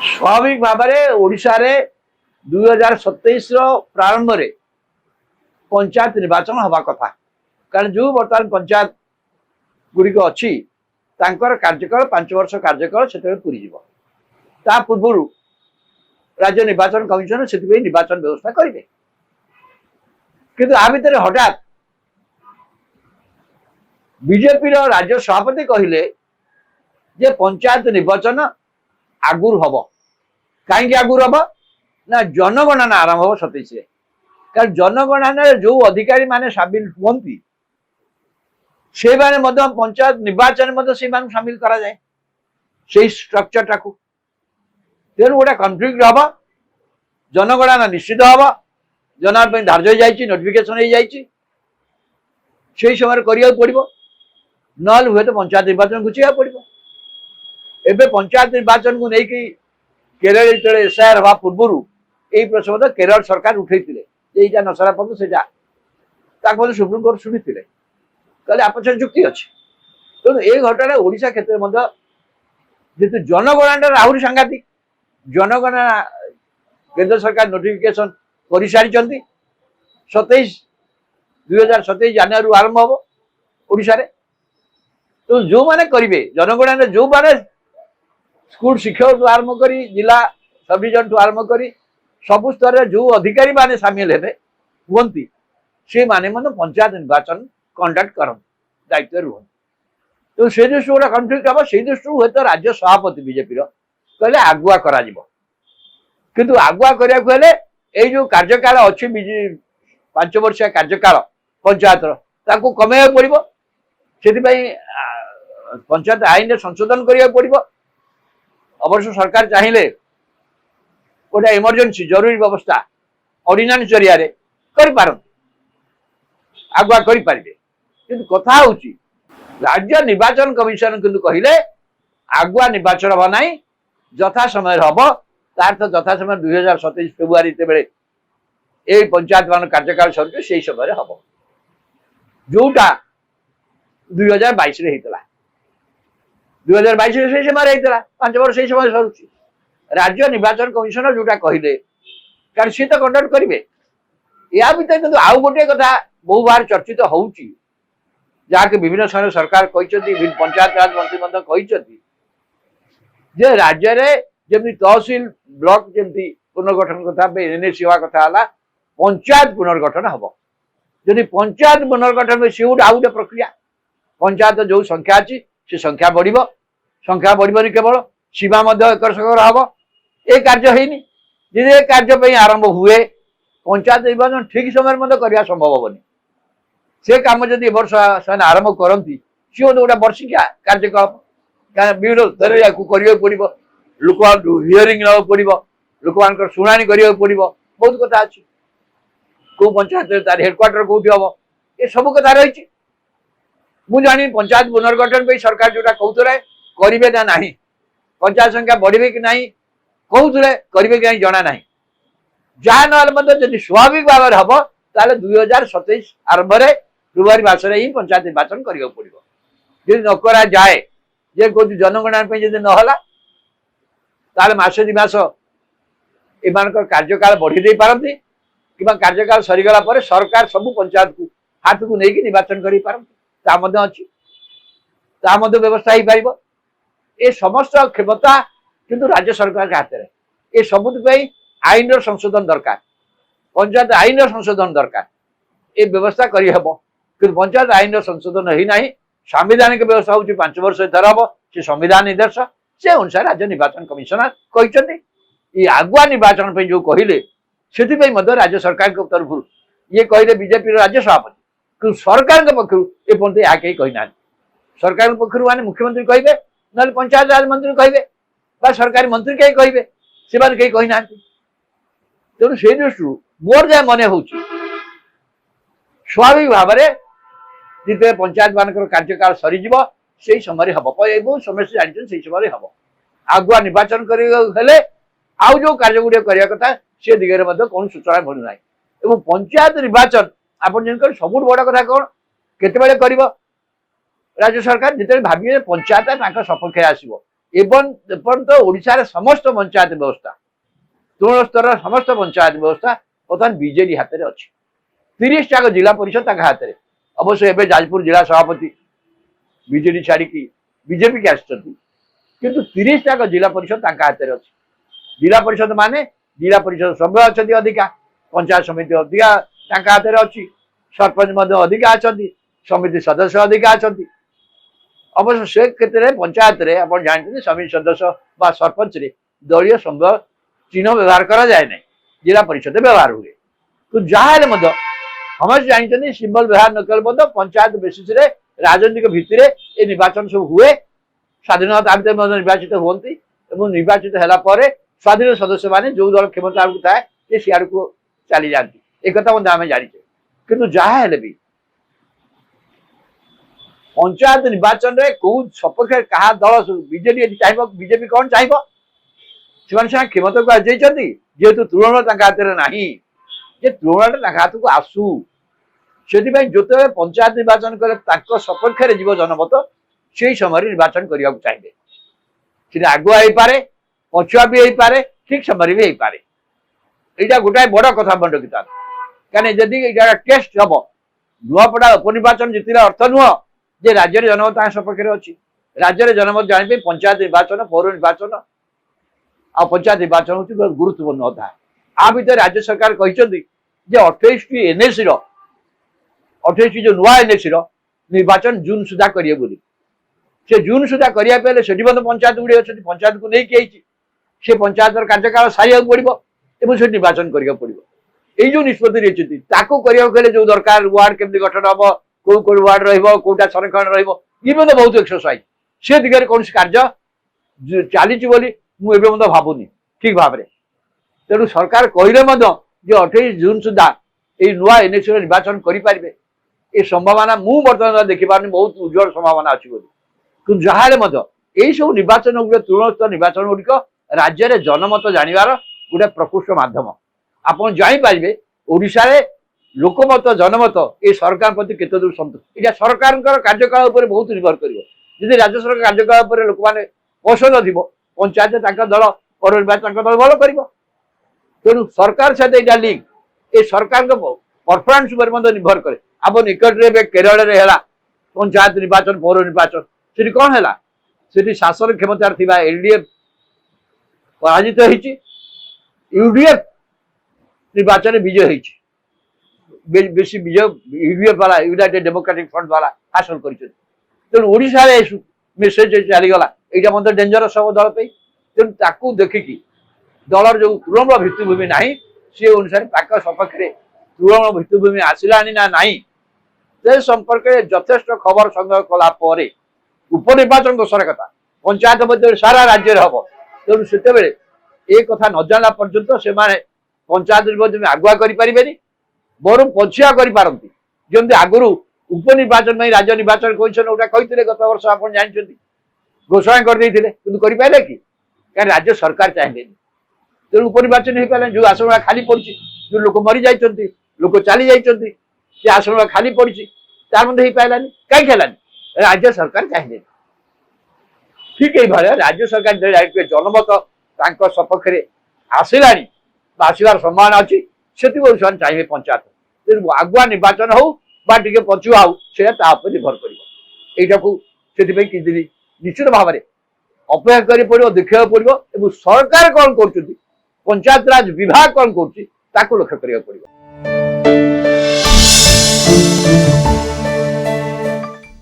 स्वाभाविक भाव में ओडिशा रे 2027 प्रारंभ में पंचायत निर्वाचन हवा कथा कारण जो बर्तमान पंचायत गुड़िक अच्छी कार्यकाल 5 वर्ष कार्यकाल से पूरी ता पूर्व राज्य निर्वाचन कमिशन से निर्वाचन व्यवस्था करेंगे किंतु आ भितर हठात बीजेपी राज्य सभापति कहले जे पंचायत निर्वाचन आगुर हम कहीं आगुर हम ना जनगणना आरंभ हम 27 कारण जनगणना जो अधिकारी माने सामिल हुंती से माने पंचायत निर्वाचन से सामिल करा जाए से स्ट्रक्चर टाकू तेणु गोटे कन्फ्लिक्ट हम जनगणना निश्चित हम जनगणना धार्य हो नोटिफिकेशन हो जाए समय पड़ो ना हुए तो पंचायत निर्वाचन घुचा पड़ो एबे पंचायत निर्वाचन को लेकिन केरल जो एसआईआर हवा पूर्व यही प्रसंग केरल सरकार उठे यहाँ नसरा पद से सुप्रीमकोर्ट शुणी कहले आप जुक्ति अच्छे तेणु ये घटना ओडिशा क्षेत्र में जेतु जनगणना आहरी सांघातिक जनगणना केंद्र सरकार नोटिफिकेशन कर सारी 2027 जनवरी आरंभ हम ओडिशा रे तो जो माने करेंगे जनगणना जो माने स्कूल शिक्षक आरंभ कर जिला सब डिविजन ठू आरंभ कर सब स्तर जो अधिकारी माने सामिल हे हुंती से माने पंचायत निर्वाचन कंडक्ट कर दायित्व रुहन तो से दृष्टि गोटे कन्फ्लिक्ट हम से दृष्टि हे तो राज्य सभापति बीजेपी कहले आगुआ करा किंतु आगुआ करने जो कार्यकाल अच्छी 5 वर्षिया कार्यकाल पंचायत कमे पड़ो से पंचायत आईन संशोधन करा पड़ो अवश्य सरकार चाहिए गोटे इमरजेंसी जरूरी व्यवस्था ऑर्डिनेंस जरिया कर आगुआ करें कि कथा हूँ राज्य निर्वाचन कमिशन किंतु कहले आगुआ निर्वाचन हम ना यथा समय हम तार तो यथा समय 2027 फेब्रुआरी ये पंचायत मान कार्यकाल सर से समय हम जोटा 2022 होता 2022 से समय होता 5 वर्ष से समय सरुची राज्य निर्वाचन कमिशन जोटा कहले कारण सी तो कंडक्ट करेंगे या भर किंतु आउ गोटे कथा बहु बार चर्चित होउची जहाँकि विभिन्न समय सरकार पंचायत राज मंत्री जे राज्य में जमी तहसील ब्लॉक जमी पुनर्गठन कथा एनएसी हवा कथा है पंचायत पुनर्गठन हम जदि पंचायत पुनर्गठन में सी गोटे आउ गोटे प्रक्रिया पंचायत जो संख्या अच्छी से संख्या बढ़ संख्या बढ़नी केवल सीमा एकर सकर हम ये कार्य होनी यदि कार्य आरंभ हुए पंचायत निर्वाचन ठीक समय करवा संभव हेनी से कम जब वर्ष से आरंभ करती सी गोटे वर्षिकिया कार्यकलाप विभिन्न स्तर या पड़ो लोक हियरिंग ना पड़ो लोक मान शुणाणी करा पड़ो बहुत कथा अच्छी कौ पंचायत तार हेडक्वार्टर कौटी हम ये सब कथा रही मुझे जानी पंचायत पुनर्गठन पे सरकार जोटा कहते करेंगे ना ना पंचायत संख्या बढ़े कि ना कहते करेंगे कि जना ना जहाँ ना स्वाभाविक भाव में हम ताले 2027 आरंभ में फेब्रुआरी मासरे ही पंचायत निर्वाचन करा पड़ो जी नकरा जाए जे कौन जनगणना जब नहला ताले मासे 2 मास एम कार्यकाल बढ़ी दे पारती कि कार्यकाल सरीगला सरकार सब पंचायत को हाथ को लेकिन निर्वाचन कर पारती व्यवस्था हो पार ये समस्त क्षमता किंतु राज्य सरकार के हाथ में ये सबुत आईन संशोधन दरकार पंचायत आईन संशोधन दरकार ये व्यवस्था करहब कि पंचायत आईन संशोधन ही ना सांविधानिक व्यवस्था हूँ 5 वर्ष थर हम से संविधान निर्देश से अनुसार राज्य निर्वाचन कमिशनर कहते आगुआ निर्वाचन पे जो कहले से राज्य सरकार के तरफ ये कहले बीजेपी राज्य सभापति कि सरकार पक्षर एपर्त या कहीं कहीना सरकार पक्षर माने मुख्यमंत्री कहे ना पंचायत राज मंत्री कहे सरकारी मंत्री कहीं कहे से कहीं कहीना तेणु से दृष्टि मोर जहाँ मन हो स्वाभाविक भाव में जिते पंचायत मान कार्यकाल सरीज से समय हम बहुत समस्या जानते से समय हम आगुआ निर्वाचन करें आउ जो कार्य गुड़िक करने कथा से दिगरे कौन सूचना मिलूना एवं पंचायत निर्वाचन आप सब बड़ कथा कौन केत राज्य सरकार जिते भाविए पंचायत सपक्ष आसो एपर्यंत ओडिशा रे समस्त पंचायत व्यवस्था तृण स्तर समस्त पंचायत व्यवस्था बर्तमान बीजेडी हाथ में अच्छी 30 टाक जिला परिषद हाथ में अवश्य एवं जाजपुर जिला सभापति बीजेडी छाड़ी बीजेपी के आसुच्च किंतु 30 टाक जिला परिषद हाथ में अच्छी जिला परिषद माने जिला परिषद सभ्य अच्छा अधिका पंचायत समिति अधिका हाथ में अच्छी सरपंच अधिका अच्छा समिति सदस्य अधिका अच्छा अवश्य से क्षेत्र में पंचायत रे आप जानते समिति सदस्य बा सरपंच रे दलीय संभव चिन्ह व्यवहार करा जाए ना जिला परिषद व्यवहार हुए तो जहाँ समस्त जानते सिंबल व्यवहार न कल पंचायत बेसिस रे राजनीतिक भित्ति ये निर्वाचन सब हुए स्वाधीनता निर्वाचित होती निर्वाचित है स्वाधीन सदस्य माने जो दल क्षमता थाए सियाड़ को चली जाती एक आम जाचे किंतु जहाँ भी पंचायत निर्वाचन में कौ सपक्ष क्या दल बीजेडी चाहिए बीजेपी कौन चाहिए से क्षमता को आजाई जेहेतु तृण हाथ में ना तृण हाथ को आसू से जो पंचायत निर्वाचन कले सपक्ष में जीव जनमत से समय निर्वाचन करने चाहिए से आगुआ हो पारे पछुआ भी हो पारे ठीक समय भी हो पारे यहाँ गोटाए बड़ कथा मन रखिता कहीं जदि टेस्ट हम नुआपड़ा उपनिर्वाचन जितने अर्थ नुह जे राज्य जनमत सपक्ष अच्छी राज्य जनमत जाने पंचायत निर्वाचन पौर निर्वाचन आ पंचायत निर्वाचन हूँ बहुत गुरुत्वपूर्ण था आ भर राज्य सरकार कहते 28 एनएसी 28 जो नुआ एनएसी निर्वाचन जून सुधा करेंगे बोली से जून सुधा करने से पंचायत गुड़ी अच्छी पंचायत को लेकिन से पंचायत कार्यकाल सारे पड़ो से निर्वाचन करने पड़ो ये निष्पत्ति रही जो दरकार वार्ड केमती गठन हम कौ कौ वार्ड रोटा संरक्षण रही बहुत एक्सरसाइज से दिगरे कौन कार्य चली मुझे भावुनी ठीक भाव में तेणु सरकार कहले 28 जून सुधा ये नुआ एनएसी निर्वाचन करेंगे ये संभावना मुझे बर्तमान देखिपार बहुत उज्जवल संभावना अच्छी कि जहाँ यही सब निर्वाचन गुड़े तृणस्थ निर्वाचन गुड़िक राज्य में जनमत जानवर गोटे प्रकृष्ट मध्यम आप जापारे ओडिशा रे लोकमत जनमत ये सरकार प्रति केते दूर संतुष्ट यहाँ सरकार कार्यकाल बहुत निर्भर कर राज्य सरकार कार्यकाल लोक मैंने पसंद थी पंचायत दल पौर निर्वाचन दल भल कर तेणु सरकार सहित लिंक ये सरकार परफॉर्मेंस पर निर्भर करे आप निकट में केरल में है पंचायत निर्वाचन पौर निर्वाचन से कौन है से शासन क्षमतार थी एलडीएफ पराजित होती यूडीएफ निर्वाचन विजय होती बेसी विजय यूडीएफ वाला यूनाइटेड डेमोक्रेटिक फ्रंट वाला हासिल कर तेणु ओडिशा मेसेज चलीगला यहाँ मतलब डेंजरस सब दल पे तेणु ताकू देखिकी दलर जो तृणमूल भित्तिभूमि ना सी अनुसार सपक्ष तृणमूल भित्तिभूमि आसला ना से संपर्क में यथेष्ट खबर संग्रह कलापर उपनिर्वाचन दोषर कथा पंचायत मध्य सारा राज्य हम तेणु से कथा न जानला पर्यंत से पंचायत निर्वाचन आगुआ करें बर पछुआ करमती आगुरी उपनिर्वाचन में राज्य निर्वाचन कमिशन गोटा कहते गत वर्ष आप जानते घोषणा करदे करें कि राज्य सरकार चाहिए तेणु उपनिर्वाचन हो पारे जो आसन खाली पड़ी जो लोक मरी जाती लोक चली जाती आसन खाली पड़ी तार मध्य हो पारानी कहीं राज्य सरकार चाहिए ठीक ये भाया राज्य सरकार जनमत सपक्ष आसला आसबार संभावना अच्छी से चाहिए पंचायत तेणु आगुआ निर्वाचन हो पछुआ हो से निर्भर कर यहाँ से निश्चित भाव में अपेक्षा कर पड़ो देखा पड़ो सरकार कौन कर पंचायत राज विभाग कौन कर लक्ष्य करा पड़ो।